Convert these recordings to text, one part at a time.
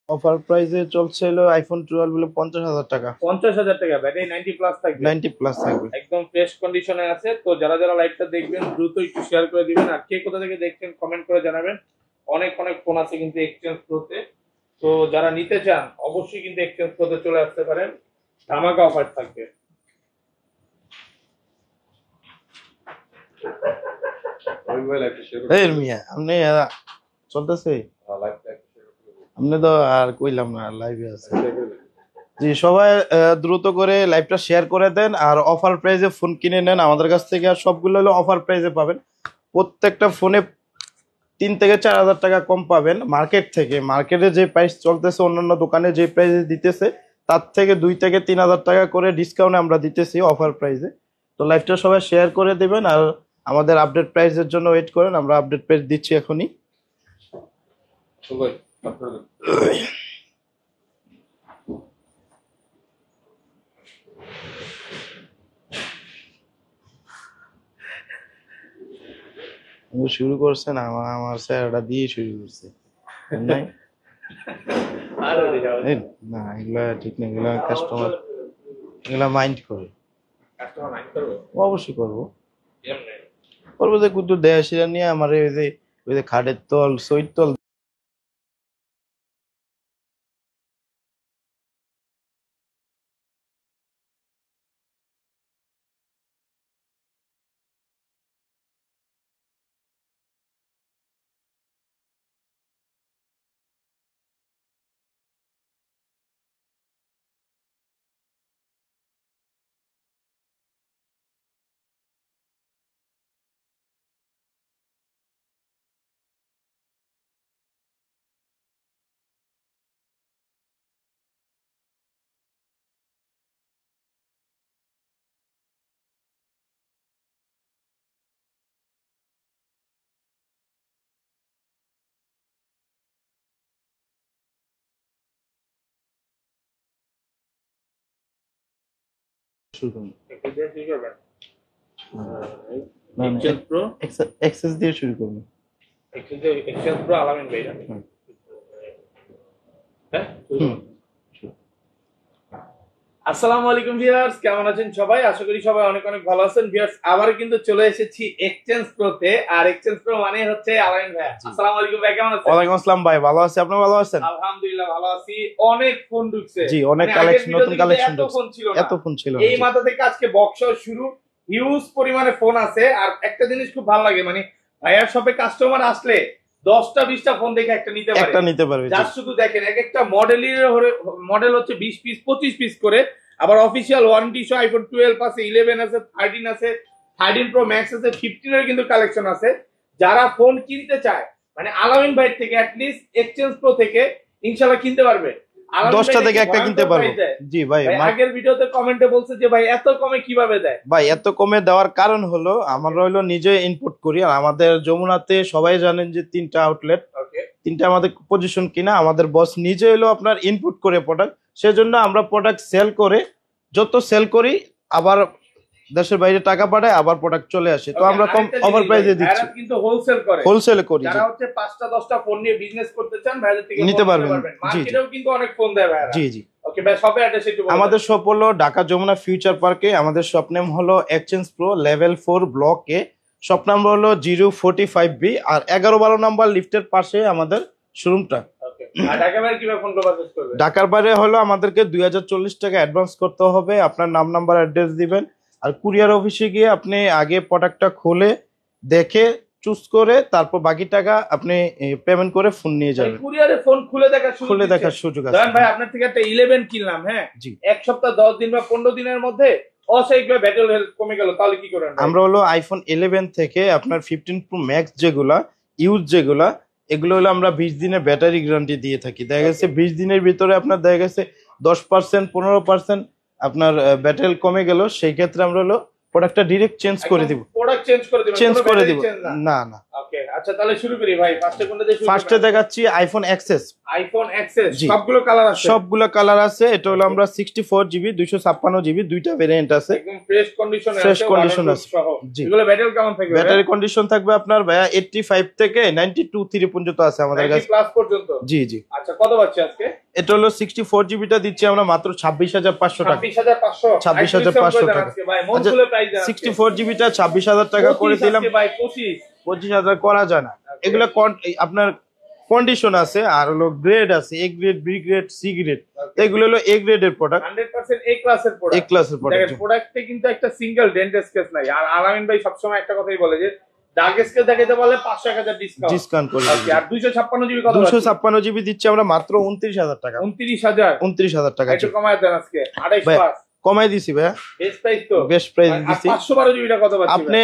Offer প্রাইসে চলছে হলো আইফোন 12 হলো 50,000 টাকা। 50,000 টাকা, ব্যাটারি 90 প্লাস থাকবে। 90 প্লাস থাকবে, একদম ফ্রেশ কন্ডিশনে আছে। তো যারা যারা লাইভটা দেখবেন দ্রুত একটু শেয়ার করে দিবেন, আর কে কোথা থেকে দেখছেন কমেন্ট করে জানাবেন। অনেক অনেক ফোন আছে কিন্তু এক্সচেঞ্জ প্রোতে, তো যারা নিতে চান অবশ্যই কিন্তু এক্সচেঞ্জ প্রোতে চলে আসতে পারেন, ধামাকা অফার থাকবে। এই মিয়া আপনি চলতেছে, আপনি তো আর কইলাম না লাইভে আছে। জি সবাই দ্রুত করে লাইভটা শেয়ার করে দেন, আর অফার প্রাইসে ফোন কিনে নেন আমাদের কাছ থেকে। আর সবগুলো হলো অফার প্রাইসে পাবেন, প্রত্যেকটা ফোনে 3 থেকে 4 হাজার টাকা কম পাবেন মার্কেট থেকে। মার্কেটে যে প্রাইস চলতেছে, অন্যান্য দোকানে যে প্রাইসে দিতেছে তার থেকে 2 থেকে 3 হাজার টাকা করে ডিসকাউন্ট আমরা দিতেছি অফার প্রাইসে। তো লাইভটা সবাই শেয়ার করে দিবেন, আর আমাদের আপডেট প্রাইসের জন্য ওয়েট করেন, আমরা আপডেট প্রাইস দিচ্ছি এখনই। শুরু করছেন আমার আমার স্যারটা দিয়ে শুরু করছে নাই। না এগুলা ঠিক না, এগুলা কাস্টমার এগুলা মাইন্ড করে। অবশ্যই করবো, করবো যে কুদ্দুর দেয়া শিরা নিয়ে আমার ওই যে খাটের তল সইর তল শুরু করুন। এক্সেস দিয়ে শুরু করুন। এক্সচেঞ্জ প্রো আলামিন ভাই। হ্যাঁ, আসসালামু আলাইকুম ভিউয়ার্স, কেমন আছেন সবাই? আশা করি সবাই অনেক অনেক ভালো আছেন। ভিউয়ার্স আবার কিন্তু চলে এসেছি এক্সচেঞ্জ প্রোতে, আর এক্সচেঞ্জ প্রো মানে হচ্ছে আলামিন ভাই। আসসালামু আলাইকুম ভাই, কেমন আছেন? ওয়ালাইকুম আসসালাম ভাই, ভালো আছি, আপনি ভালো আছেন? আলহামদুলিল্লাহ ভালো আছি। অনেক ফোন ঢুকছে, জি অনেক কালেকশন, নতুন কালেকশন এত ফোন ছিল না, এত ফোন ছিল এই মাথা থেকে আজকে বক্স শুরু, হিউজ পরিমাণে ফোন আছে। আর একটা জিনিস খুব ভালো লাগে, মানে ভাইয়ার শপে কাস্টমার আসলে 10টা 20টা ফোন দেখে একটা নিতে পারবে। যার শুধু দেখেন এক একটা মডেল হচ্ছে 20 পিস 25 পিস করে। আবার অফিসিয়াল ওয়ারেন্টি সহ আইফোন 12 আছে, 11 আছে, 13 আছে, 13 প্রো ম্যাক্স আছে, 15 এর কিন্তু কালেকশন আছে। যারা ফোন কিনতে চায় মানে আলামিন ভাই থেকে অ্যাটলিস্ট এক্সচেঞ্জ প্রো থেকে ইনশাআল্লাহ কিনতে পারবে। 10টা থেকে একটা কিনতে পারবো। জি ভাই, আগের ভিডিওতে কমেন্টে বলছে যে ভাই এত কমে কিভাবে দেয়। ভাই এত কমে দেওয়ার কারণ হলো আমরা হলো নিজে ইনপুট করি, আর আমাদের যমুনাতে সবাই জানেন যে 3টা আউটলেট, 3টা আমাদের পজিশন কিনা আমাদের বস নিজে হলো আপনার ইনপুট করে প্রোডাক্ট। সেজন্য আমরা প্রোডাক্ট সেল করে যত সেল করি আবার দেশের বাইরে টাকা পাঠায়, আবার প্রোডাক্ট চলে আসে। তো আমরা কম ওভার প্রাইসে দিচ্ছি, কিন্তু হোলসেল করে, হোলসেল করি। যারা হচ্ছে 5টা 10টা ফোন নিয়ে বিজনেস করতে চান ভাইদের থেকে নিতে পারবেন। জি মার্কেটেও কিন্তু অনেক ফোন দেয় ভাইরা। জি জি। ওকে ভাই, শপের অ্যাড্রেস একটু বলুন। আমাদের শপ হলো ঢাকা যমুনা ফিউচার পার্কে, আমাদের শপ নেম হলো এক্সচেঞ্জ প্রো লেভেল 4 ব্লক এ, শপ নাম্বার হলো 045B, আর 11-12 নাম্বার লিফটের পাশে আমাদের শোরুমটা। ঢাকার বাইরে হলো আমাদেরকে 2040 টাকা অ্যাডভান্স করতে হবে, আপনার নাম নাম্বার অ্যাড্রেস দিবেন, আর কুরিয়ার অফিসে গিয়ে আপনি আগে প্রোডাক্টটা খুলে দেখে চুজ করে তারপর বাকি টাকা আপনি পেমেন্ট করে ফোন নিয়ে যাবেন। কুরিয়ারে ফোন খুলে দেখার সুযোগ আছে। ধরেন ভাই আপনার থেকে একটা 11 কিনলাম, হ্যাঁ জি, এক সপ্তাহ 10 দিন বা 15 দিনের মধ্যে অসাইক্লো ব্যাটারি হেলথ কমে গেল, তাহলে কি করেন? আমরা হলো আইফোন 11 থেকে আপনার 15 প্রো ম্যাক্স যেগুলা ইউজ যেগুলা, এগুলো হলো আমরা 20 দিনের ব্যাটারি গ্যারান্টি দিয়ে থাকি। দেখা গেছে 20 দিনের ভিতরে আপনার দেখা গেছে 10% 15% আপনার ব্যাটারি কমে গেল, সেই ক্ষেত্রে আমরা হলো প্রোডাক্টটা ডিরেক্ট চেঞ্জ করে দিব। প্রোডাক্ট চেঞ্জ করে দিবেন? চেঞ্জ করে দিব না না। ওকে আচ্ছা তাহলে শুরু করি ভাই। ফার্স্টে কোনটা দিয়ে শুরু? ফার্স্টে দেখাচ্ছি আইফোন এক্সএস। আইফোন এক্সএস সবগুলো কালার আছে? সবগুলো কালার আছে। এটা হলো আমরা 64GB 256GB দুইটা ভেরিয়েন্ট আছে। একদম ফ্রেশ কন্ডিশনে আছে? ফ্রেশ কন্ডিশন আছে জি। এগুলো ব্যাটারি কেমন থাকবে? ব্যাটারি কন্ডিশন থাকবে আপনার ভাইয়া 85 থেকে 92 পর্যন্ত আছে আমাদের কাছে। 90 প্লাস পর্যন্ত? জি জি। আচ্ছা কত পাচ্ছি আজকে? এটা হলো 64GBটা দিচ্ছি আমরা মাত্র 26500 টাকা। 26500? 26500 টাকা ভাই মন খুলে প্রাইস দেন। 64GBটা 26000 টাকা করে দিলাম ভাই। 25000 করা যায় না। এগুলো আপনার কন্ডিশন আছে আর হলো গ্রেড আছে, A grade, B grade, C grade. এগুলো হলো এ গ্রেডের প্রোডাক্ট, 100% এ ক্লাসের প্রোডাক্ট। এ ক্লাসের প্রোডাক্ট। দেখেন প্রোডাক্টে কিন্তু একটা সিঙ্গেল ডেন্ট স্কেচ নাই। আর আলামিন ভাই সবসময় একটা কথাই বলে যে দাগ স্কেচ দেখাইতে বলে 500 1000 ডিসকাউন্ট করে দিই। আর 256GB কত? 256GB দিচ্ছি আমরা মাত্র 29000 টাকা। 29000 টাকা। একটু কমায় দেন আজকে 28 প্লাস কমাই দিছি ভাইয়া। বেস্ট প্রাইস তো? বেস্ট প্রাইস দিছি। 512GBটা কত পাচ্ছেন আপনি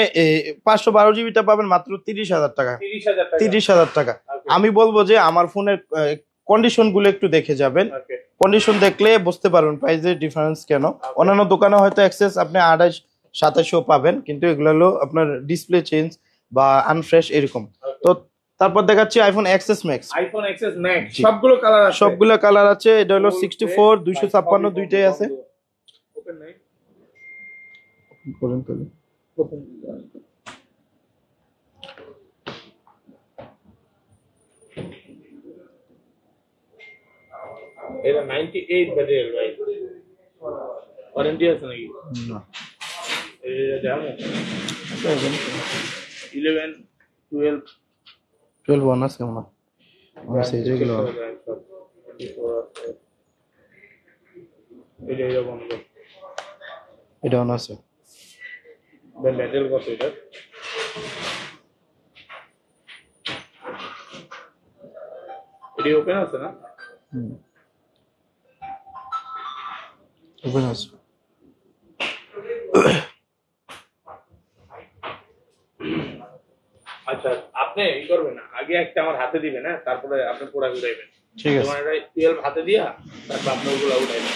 512GBটা পাবেন মাত্র 30000 টাকা। 30000 টাকা। আমি বলবো যে আমার ফোনের কন্ডিশন গুলো একটু দেখে যাবেন। কন্ডিশন দেখলে বুঝতে পারবেন প্রাইসের ডিফারেন্স কেন। অন্যান্য দোকানে হয়তো এক্সেস আপনি 28-2700 পাবেন, কিন্তু এগুলো হলো আপনার ডিসপ্লে চেঞ্জ বা আনফ্রেশ এরকম। তো তারপর দেখাচ্ছি iPhone XS max. IPhone XS max সবগুলো কালার আছে? সবগুলো কালার আছে। এটা হলো 64 256 দুইটাই আছে। ওপেন নাই করুন তাহলে। এটা 98 ব্যাটারি ভাই। ওয়ারেন্টি আছে নাকি? না। এটা জানো 11 12 অন আছে মনে হয়। সেই যেগুলো এটা বন্ধ। এটা অন আছে। ব্যাটারি কত এটা? এটা ওপেন আছে না? ওপেন আছে। আচ্ছা আপনি এই করবেন না, আগে একটা আমার হাতে দিবেন, হ্যাঁ তারপরে আপনি পুরা ঘুরাইবেন। ঠিক আছে। তোমার এটা 12 হাতে দিয়া তারপর আপনি ওগুলা উঠাইবেন।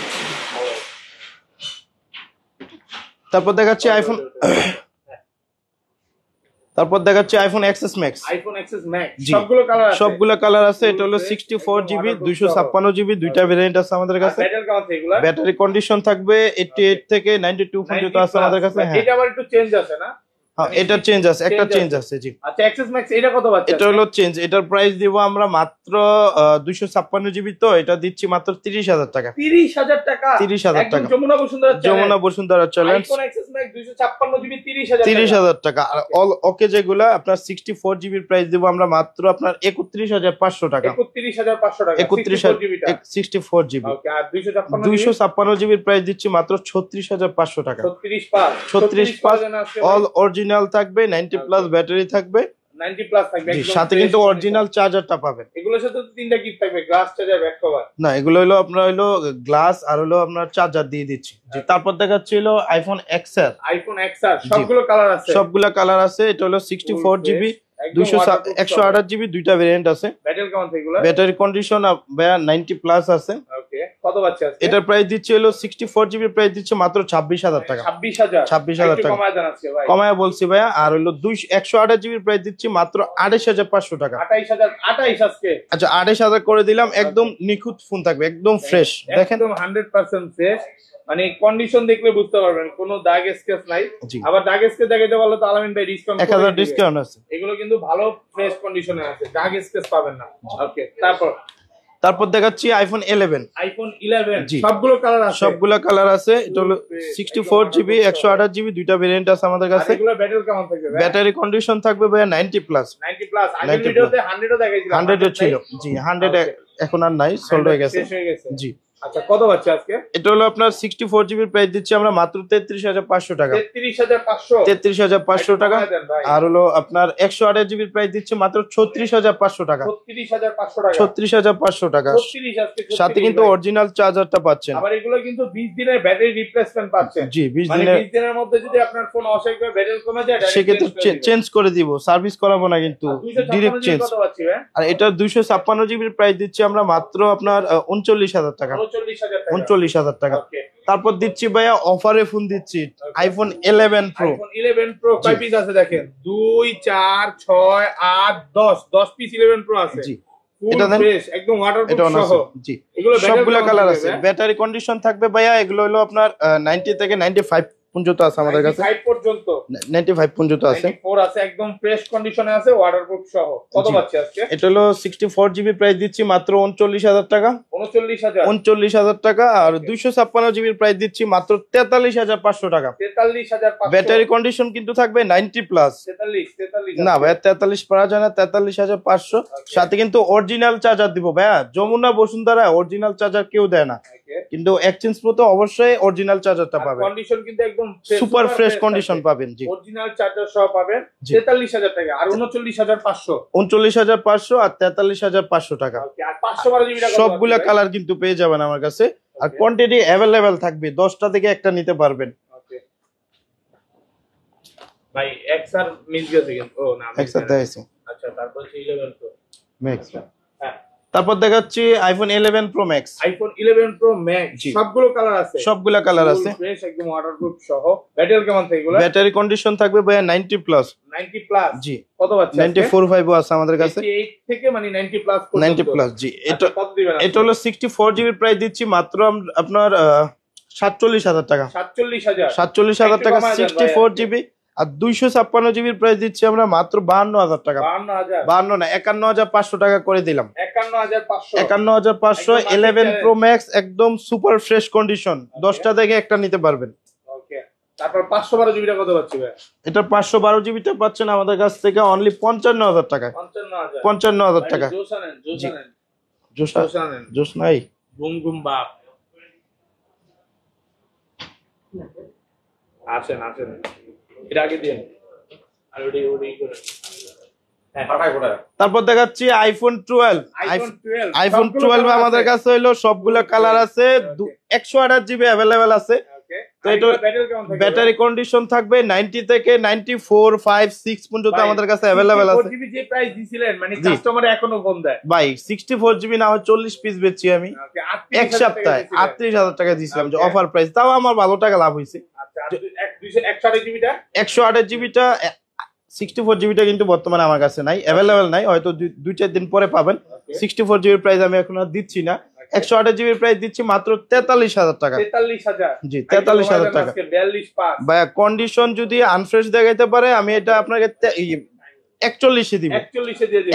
তারপর দেখাচ্ছি iPhone XS max. IPhone XS max সবগুলো কালার আছে? সবগুলো কালার আছে। এটা হলো 64GB 256GB দুইটা ভেরিয়েন্ট আছে আমাদের কাছে। ব্যাটারি কেমন আছে এগুলা? ব্যাটারি কন্ডিশন থাকবে 88 থেকে 92 পর্যন্ত আছে আমাদের কাছে। হ্যাঁ এটা আবার একটু চেঞ্জ আছে না? হ্যাঁ এটা চেঞ্জ আছে, একটা চেঞ্জ আছে জি। আচ্ছা এক্সএস ম্যাক্স এটা কত পাচ্ছেন? এটা হলো চেঞ্জ। এটার প্রাইস দিব আমরা মাত্র 256GB, তো এটা দিচ্ছি মাত্র 30000 টাকা। 30000 টাকা? 30000 টাকা। Jamuna Bashundhara challenge. IPhone XS Max 256GB 30000 টাকা। আর ওকে যেগুলা আপনার 64GB এর প্রাইস দিব আমরা মাত্র আপনার 31500 টাকা। 31500 টাকা 64GB। ওকে আর 256GB এর প্রাইস দিচ্ছি মাত্র 36500 টাকা। 36 পাস অল অরিজিনাল থাকবে, 90 প্লাস ব্যাটারি থাকবে, 90 প্লাস থাকবে, সাথে কিন্তু অরিজিনাল চার্জারটা পাবেন। এগুলোর সাথে তো তিনটা গিফট থাকবে, গ্লাস চার্জার, ব্যাক কভার। না এগুলো হলো আপনার হলো গ্লাস আর হলো আপনার চার্জার দিয়ে দিচ্ছি জি। তারপর দেখাচ্ছিল আইফোন এক্সআর। আইফোন এক্সআর সবগুলো কালার আছে? সবগুলো কালার আছে। এটা হলো 64GB 128GB দুইটা ভেরিয়েন্ট আছে। ব্যাটারি কেমন আছে এগুলা? ব্যাটারি কন্ডিশন 90 প্লাস আছে। ওকে কত পাচ্ছে আজকে? এটার প্রাইস দিচ্ছে হলো 64GB প্রাইস দিচ্ছে মাত্র 26000 টাকা। 26000 টাকা কমায় জানাচ্ছি ভাই। কমায় বলছি ভাইয়া। আর হলো 128GB প্রাইস দিচ্ছি মাত্র 28500 টাকা। 28 আজকে। আচ্ছা 28000 করে দিলাম। একদম নিখুঁত ফোন থাকবে, একদম ফ্রেশ। দেখেন একদম 100% ফ্রেশ, মানে কন্ডিশন দেখলে বুঝতে পারবেন কোনো দাগ স্কেচ নাই। আবার দাগ স্কেচ দেখাইতে বললে তো আলামিন ভাই ডিসকাউন্ট 1000 ডিসকাউন্ট আছে। এগুলো কিন্তু ভালো ফ্রেশ কন্ডিশনে আছে, দাগ স্কেচ পাবেন না। ওকে তারপর দেখাচ্ছি আইফোন 11। আইফোন 11 সবগুলো কালার আছে? সবগুলো কালার আছে। এটা হলো 64GB 128GB দুইটা ভেরিয়েন্ট আছে আমাদের কাছে। এগুলো ব্যাটারি কেমন থাকবে? ব্যাটারি কন্ডিশন থাকবে ভাই 90 প্লাস। 90 প্লাস। আগের ভিডিওতে 100 ও দেখাইছিলাম। 100 ছিল জি। 100 এখন আর নাই, সোল্ড হয়ে গেছে জি। আচ্ছা কত পাচ্ছে আজকে? এটা হলো আপনার 64GB প্রাইস দিচ্ছি আমরা মাত্র 33500 টাকা। 33500 টাকা। আর হলো আপনার 128GB প্রাইস দিচ্ছি মাত্র 36500 টাকা। 36500 টাকা। সাথে কিন্তু অরিজিনাল চার্জারটা পাচ্ছেন। আবার এগুলো কিন্তু 20 দিনের ব্যাটারি রিপ্লেসমেন্ট পাচ্ছেন জি। 20 দিনের মধ্যে যদি আপনার ফোন অসহায় করে ব্যাটারি কমে যায় সেক্ষেত্রে চেঞ্জ করে দিব, সার্ভিস করাবো না কিন্তু ডিরেক্ট চেঞ্জ। আর এটা 256GB প্রাইস দিচ্ছি আমরা মাত্র আপনার 39000 টাকা। 39,000 টাকা। তারপর দিচ্ছি ভাইয়া অফারে ফোন দিচ্ছি আইফোন 11 প্রো। আইফোন 11 প্রো কয় পিস আছে দেখেন, 2 4 6 8 10 পিস 11 প্রো আছে। জি এটা ফ্রেশ একদম ওয়াটারপ্রুফ সহ। জি এগুলো সবগুলা কালার আছে, ব্যাটারি কন্ডিশন থাকবে ভাইয়া। এগুলো হলো আপনার 90 থেকে 95 পর্যন্ত আছে আমাদের কাছে, 95 পর্যন্ত 95 পর্যন্ত আছে, 94 আছে, একদম ফ্রেশ কন্ডিশনে আছে, ওয়াটারপ্রুফ সহ। কত পাচ্ছি আজকে? এটা হলো 64 জিবি প্রাইস দিচ্ছি মাত্র 39,000 টাকা। 39,000 টাকা। আর 256 জিবি প্রাইস দিচ্ছি মাত্র 43,500 টাকা। 43,500। ব্যাটারি কন্ডিশন কিন্তু থাকবে 90 প্লাস। 43 না ভাইয়া 43 পারা যায় না, 43,500। সাথে কিন্তু অরিজিনাল চার্জার দিব ভাইয়া, যমুনা বসুন্ধরা অরিজিনাল চার্জার কেউ দেয় না, কিন্তু এক্সচেঞ্জ প্রো তো অবশ্যই অরিজিনাল চার্জারটা পাবেন। কন্ডিশন কিন্তু একদম সুপার ফ্রেশ কন্ডিশন পাবেন। জি অরিজিনাল চার্জার সহ পাবেন 43,000 টাকা। আর 39,500, 39,500 আর 43,500 টাকা। আর 512 জিবি টাকা সবগুলা কালার কিন্তু পেয়ে যাবেন আমার কাছে। আর কোয়ান্টিটি অ্যাভেলেবেল থাকবে, 10টা থেকে একটা নিতে পারবেন। ভাই এক্সআর মিস গেছে কিন্তু। ও না এক্সআর দেখাইছি। আচ্ছা তারপর 11 প্রো ম্যাক্স। হ্যাঁ তারপর দেখাচ্ছি iPhone 11 pro max. IPhone 11 pro max সবগুলো কালার আছে, সবগুলা কালার আছে, ফ্রেশ একদম ওয়াটারপ্রুফ সহ। ব্যাটারি কেমন থাকে এগুলো? ব্যাটারি কন্ডিশন থাকবে ভাইয়া 90 প্লাস। 90 প্লাস। জি কত পাচ্ছেন? 94.5 আছে আমাদের কাছে, 88 থেকে মানে 90 প্লাস পর্যন্ত। 90 প্লাস। জি এটা কত দিবেন? এটা হলো 64 জিবি প্রাইস দিচ্ছি মাত্র আপনার 47,000 টাকা। 47,000 টাকা 64 জিবি। আর 256 জিবির প্রাইস দিচ্ছি আমরা মাত্র 52,000 টাকা। 52 না 51,500 টাকা করে দিলাম। 51,500 11 প্রো ম্যাক্স একদম সুপার ফ্রেশ কন্ডিশন, 10টা থেকে একটা নিতে পারবেন। ওকে তারপর 512 জিবি কত পাচ্ছি ভাই? এটা 512 জিবিটা পাচ্ছেন আমাদের কাছ থেকে অনলি 55,000 টাকা। 55,000 টাকা। জোস নাই বুম বুম বাপ। আসেন এটা আগে দিন আর ওডি করে। হ্যাঁ টাকা কোটা। তারপর দেখাচ্ছি আইফোন 12। আইফোন 12 আমাদের কাছে হলো সবগুলা কালার আছে, 128 জিবি अवेलेबल আছে। তো এটা ব্যাটারি কন্ডিশন থাকবে 90 থেকে 94 5 6 পর্যন্ত আমাদের কাছে अवेलेबल আছে। 64 জিবি যে প্রাইস দিছিলেন মানে কাস্টমার এখনো ফোন দেয় ভাই। 64 জিবি না হয় 40 পিস বেচছি আমি এক সপ্তাহে, 38,000 টাকা দিছিলাম যে অফার প্রাইস, তাও আমার ভালো টাকা লাভ হইছে। আচ্ছা 128 জিবিটা 128 জিবিটা 64 জিবিটা কিন্তু বর্তমানে আমার কাছে নাই, अवेलेबल নাই, হয়তো 2-4 দিন পরে পাবেন। 64 জিবির প্রাইস আমি এখন আর দিচ্ছি না। 128 জিবির প্রাইস দিচ্ছি মাত্র 43,000 টাকা। 43,000 জি 43,000 টাকা। 42 পাস ভাইয়া কন্ডিশন যদি আনফ্রেশ দেখাইতে পারে আমি এটা আপনাকে 41 দিব।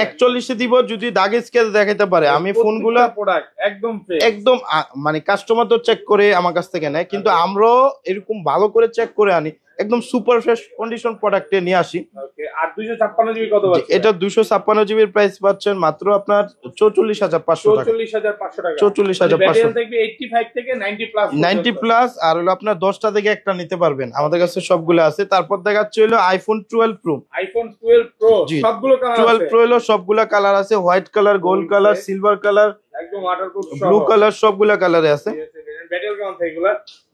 41 দিব যদি দাগ স্কেচ দেখাইতে পারে। আমি ফোনগুলা প্রোডাক্ট একদম ফ্রেশ, একদম মানে কাস্টমার তো চেক করে আমার কাছ থেকে নেয়, কিন্তু আমরাও এরকম ভালো করে চেক করে আনি, একদম সুপার ফ্রেশ কন্ডিশন প্রোডাক্টে নিয়ে আসি। ওকে আর 256 জিবি কত পাচ্ছেন? এটা 256 জিবির প্রাইস পাচ্ছেন মাত্র আপনার 44,500 টাকা। 44,500 টাকা। 44,500 ব্যাটারি থাকবে 85 থেকে 90 প্লাস 90 প্লাস। আর হলো আপনার 10টা থেকে একটা নিতে পারবেন, আমাদের কাছে সবগুলো আছে। তারপর দেখাচ্ছি হলো আইফোন 12 প্রো। আইফোন 12 প্রো সবগুলো কালার আছে। 12 প্রো হলো সবগুলা কালার আছে, white colour, gold colour, silver colour, একদম ওয়াটারপ্রুফ ব্লু কালার, সবগুলা কালারে আছে। ব্যাটারি কেমন থাকে এগুলা?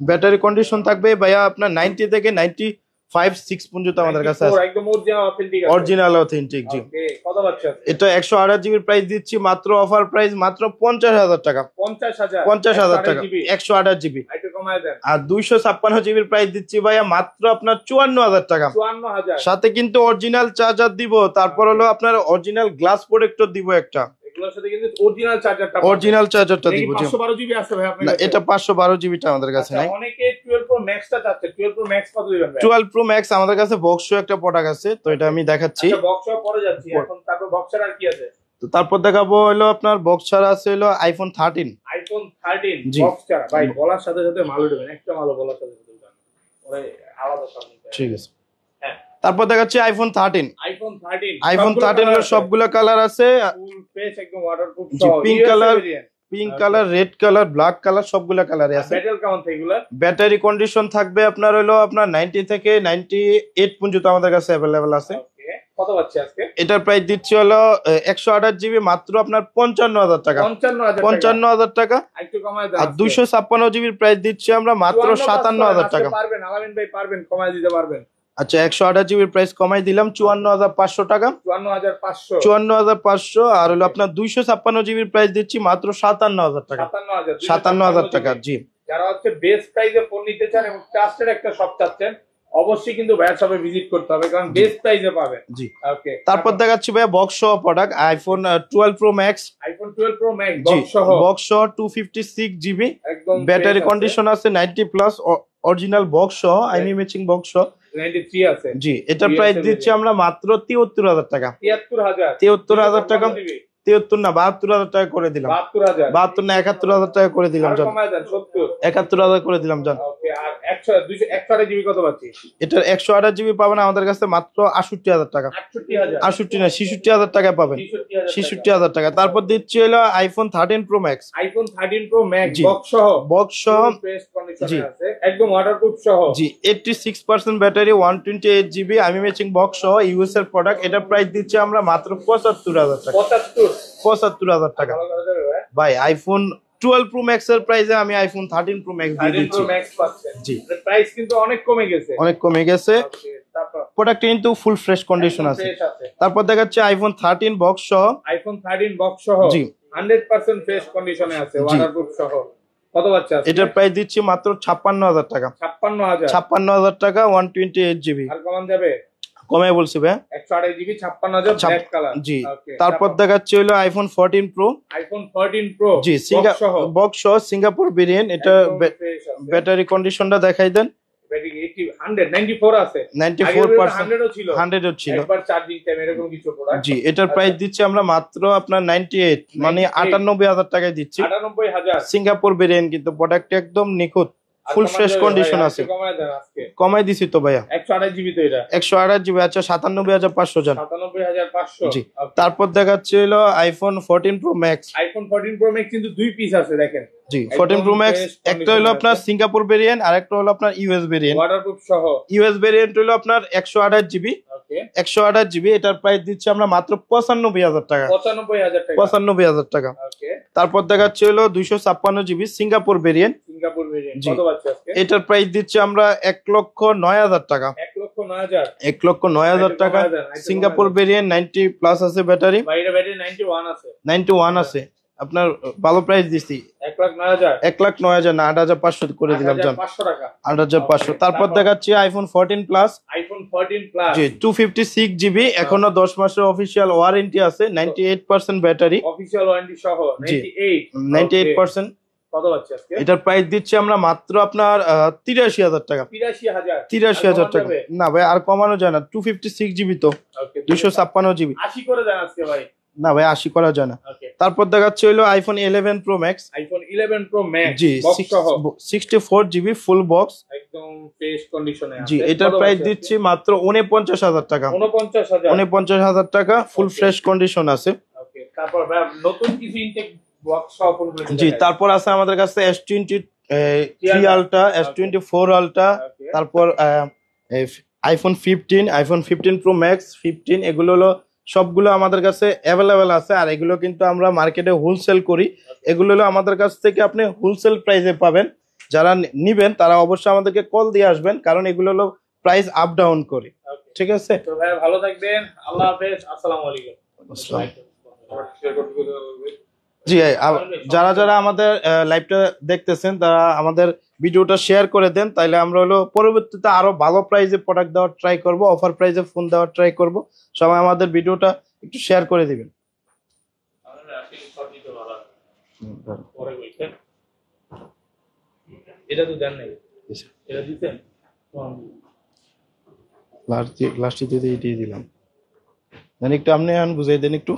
ব্যাটারি কন্ডিশন থাকবে ভাইয়া আপনার 90 থেকে 95 6 পর্যন্ত আমাদের কাছে আছে, একদম অথেন্টিক আছে। Original authentic. জি ওকে কত পাচ্ছেন? এটা 128 জিবির প্রাইস দিচ্ছি মাত্র অফার প্রাইস মাত্র 50,000 টাকা। 50,000 টাকা 128 জিবি। একটু কমায় দেন। আর 256 জিবির প্রাইস দিচ্ছি ভাইয়া মাত্র আপনার 54,000 টাকা। 54,000 সাথে কিন্তু অরিজিনাল চার্জার দিব, তারপর হলো আপনার অরিজিনাল গ্লাস প্রোটেক্টর দিব একটা। এগুলোর সাথে কিন্তু অরিজিনাল চার্জারটা অরিজিনাল চার্জারটা দিব। 512 জিবি আছে ভাই আপনার না কাছে? এটা 512 জিবিটা আমাদের কাছে নাই। অনেকে 12 প্রো ম্যাক্সটা চাচ্ছে। 12 প্রো ম্যাক্স কত দিবেন ভাই? 12 প্রো ম্যাক্স আমাদের কাছে বক্স একটা প্রোডাক্ট আছে, তো এটা আমি দেখাচ্ছি। আচ্ছা বক্স পরে যাচ্ছি এখন। তারপর বক্সের আর কি আছে? তো তারপর দেখাবো হলো আপনার বক্স ছাড়া আছে হলো আইফোন 13। আইফোন 13 বক্স ছাড়া ভাই বলার সাথে সাথে মাল উঠবে, একটা মাল বলার সাথে সাথে উঠবে ওরে আলাদা সামনে। ঠিক আছে। তারপর দেখাচ্ছি আইফোন 13। আইফোন 13 এর সবগুলা কালার আছে, ফুল ফেস একদম ওয়াটারপ্রুফ জি, pink colour, red colour, black colour, সবগুলা কালারে আছে। ব্যাটারি কেমন থাকে এগুলা? ব্যাটারি কন্ডিশন থাকবে আপনার হলো আপনার 90 থেকে 98 পর্যন্ত আমাদের কাছে अवेलेबल আছে। কত পাচ্ছি আজকে? এটার প্রাইস দিচ্ছি হলো 128 জিবি মাত্র আপনার 55,000 টাকা। 55,000 টাকা। একটু কমায় দেন। আর 256 জিবির প্রাইস দিচ্ছি আমরা মাত্র 57,000 টাকা। পারবেন আলামিন ভাই, পারবেন কমায় দিতে পারবেন। আচ্ছা 128 জিবির প্রাইস কমাই দিলাম 54,500 টাকা। 54,500। 54,500 আর হলো আপনার 256 জিবির প্রাইস দিচ্ছি মাত্র 57,000 টাকা। 57,000 টাকা জি। যারা হচ্ছে বেস্ট প্রাইসে ফোন নিতে চান এবং ট্রাস্টেড একটা শপ চাচ্ছেন অবশ্যই কিন্তু ভাইয়ার শপে ভিজিট করতে হবে কারণ বেস্ট প্রাইসে পাবেন। জি ওকে তারপর দেখাচ্ছি ভাইয়া বক্স সহ product iPhone 12 pro max. IPhone 12 pro max জি বক্স সহ 256 জিবি একদম ব্যাটারি কন্ডিশন আছে 90 প্লাস অরিজিনাল বক্স সহ আইমি ম্যাচিং বক্স সহ 93 আছে। জি এটার প্রাইস দিচ্ছি আমরা মাত্র 73,000 টাকা। 73,000 টাকা 73 না 72,000 টাকা করে দিলাম। 72 না 71,000 টাকা করে দিলাম জান। 71,000 করে দিলাম জান। ওকে আর 128 জিবি কত পাচ্ছি? এটার 128 জিবি পাবেন আমাদের কাছে মাত্র 68,000 টাকা। 68 না 66,000 টাকায় পাবেন। 66,000 টাকা। তারপর দিচ্ছি হলো iPhone 13 pro max. IPhone 13 pro max box সহ ফ্রেশ কন্ডিশনে আছে একদম ওয়াটারপ্রুফ সহ। জি 86% ব্যাটারি 128 জিবি আমি ম্যাচিং বক্স সহ ইউএস এর প্রোডাক্ট। এটার প্রাইস দিচ্ছি আমরা মাত্র 75,000 টাকা। 75,000 টাকা ভাই। আইফোন 12 প্রো ম্যাক্স এর প্রাইসে আমি আইফোন 13 প্রো ম্যাক্স দিয়ে দিচ্ছি। জি প্রাইস কিন্তু অনেক কমে গেছে। অনেক কমে গেছে। প্রোডাক্ট কিন্তু ফুল ফ্রেশ কন্ডিশন আছে। তারপর দেখাচ্ছে আইফোন 13 বক্স সহ। আইফোন 13 বক্স সহ জি 100% ফ্রেশ কন্ডিশনে আছে ওয়াটারপ্রুফ সহ। কত বাচ্চা আছে? এটার প্রাইস দিচ্ছি মাত্র 56,000 টাকা। 56,000 টাকা 128 জিবি। আর কমান যাবে? কমে বলছি ভাই 128 জিবি 56,000 ব্ল্যাক কালার। জি তারপর দেখাচ্ছে হলো আইফোন 14 প্রো। আইফোন 14 প্রো জি বক্স সহ সিঙ্গাপুর ভেরিয়েন্ট। এটা ব্যাটারি কন্ডিশনটা দেখাই দেন। 94 আছে। 94% 100 ও ছিল একবার চার্জিং টাইম এরকম কিছু প্রোডাক্ট। জি এটার প্রাইস দিচ্ছি আমরা মাত্র আপনার 98 মানে 98,000 টাকায় দিচ্ছি। 98,000 সিঙ্গাপুর ভেরিয়েন্ট কিন্তু প্রোডাক্ট একদম নিখুঁত ফুল ফ্রেশ কন্ডিশন আছে। কমাই দিছি তো ভাইয়া 128 জিবি তো এটা 128 জিবি। আচ্ছা 97,500 জান। 97,500 জি তারপর দেখাচ্ছে হলো iPhone 14 pro max. IPhone 14 pro max কিন্তু দুই পিস আছে দেখেন। জি 14 প্রো ম্যাক্স একটা হলো আপনার সিঙ্গাপুর ভেরিয়েন্ট আর একটা হলো আপনার ইউএস ভেরিয়েন্ট। ওয়াটারপ্রুফ সহ ইউএস ভেরিয়েন্ট হলো আপনার 128 জিবি। 128 জিবি এটার প্রাইস দিচ্ছি আমরা মাত্র 95,000 টাকা। 95,000 টাকা। তারপর দেখাচ্ছে হলো 256 জিবি সিঙ্গাপুর ভেরিয়েন্ট। কত বাচ্চা আজকে? এটার প্রাইস দিচ্ছি আমরা 1,09,000 টাকা। 1,09,000 টাকা সিঙ্গাপুর ভেরিয়েন্ট 90 প্লাস আছে ব্যাটারি। বাইরে ব্যাটারি 91 আছে। 91 আছে। আপনার ভালো প্রাইস দিছি 1,09,000 না 8,500 করে দিলাম জান। 8,500। তারপর দেখাচ্ছি আইফোন 14 প্লাস। আইফোন 14 প্লাস জি 256 জিবি এখনো 10 মাসের অফিশিয়াল ওয়ারেন্টি আছে 98% ব্যাটারি অফিশিয়াল ওয়ারেন্টি সহ 98%। কত বাচ্চা আজকে? এটার প্রাইস দিচ্ছি আমরা মাত্র আপনার 83,000 টাকা। 83,000 টাকা না ভাই আর কমানো যায় না। 256 জিবি তো 256 জিবি 80 করে দেন আজকে ভাই। না ভাই 80 করা যায় না। তারপর দেখাচ্ছে হলো iPhone 11 pro max. IPhone 11 pro max জি বক্স সহ 64 জিবি ফুল বক্স একদম ফ্রেশ কন্ডিশনে আছে। জি এটার প্রাইস দিচ্ছি মাত্র 49,000 টাকা। 49,000 টাকা ফুল ফ্রেশ কন্ডিশন আছে। ওকে তারপর ভাই নতুন কিছু ইনটেক বক্স সহ ফোন করে জি তারপর আছে আমাদের কাছে S23 আলট্রা S24 আলট্রা তারপর আইফোন 15 প্রো ম্যাক্স 15 এগুলো হলো সবগুলো আমাদের কাছে অ্যাভেলেবেল আছে। আর এগুলো কিন্তু আমরা মার্কেটে হোলসেল করি। এগুলো হলো আমাদের কাছ থেকে আপনি হোলসেল প্রাইসে পাবেন। যারা নিবেন তারা অবশ্যই আমাদেরকে কল দিয়ে আসবেন কারণ এগুলো হলো প্রাইস আপ ডাউন করে। ঠিক আছে তো ভাই ভালো থাকবেন। আল্লাহ হাফেজ। আসসালামু আলাইকুম। জি যারা যারা আমাদের লাইভটা দেখতেছেন তারা আমাদের ভিডিওটা শেয়ার করে দেন তাইলে আমরা হলো পরবর্তীতে আরো ভালো প্রাইসে প্রোডাক্ট দেওয়ার ট্রাই করব অফার প্রাইসে ফোন দেওয়ার ট্রাই করব। সবাই আমাদের ভিডিওটা একটু শেয়ার করে দিবেন। এটা তো দেন নাই এটা দিতেন লাস্ট দিয়ে দিলাম। একটু আপনি বুঝাই দেন একটু।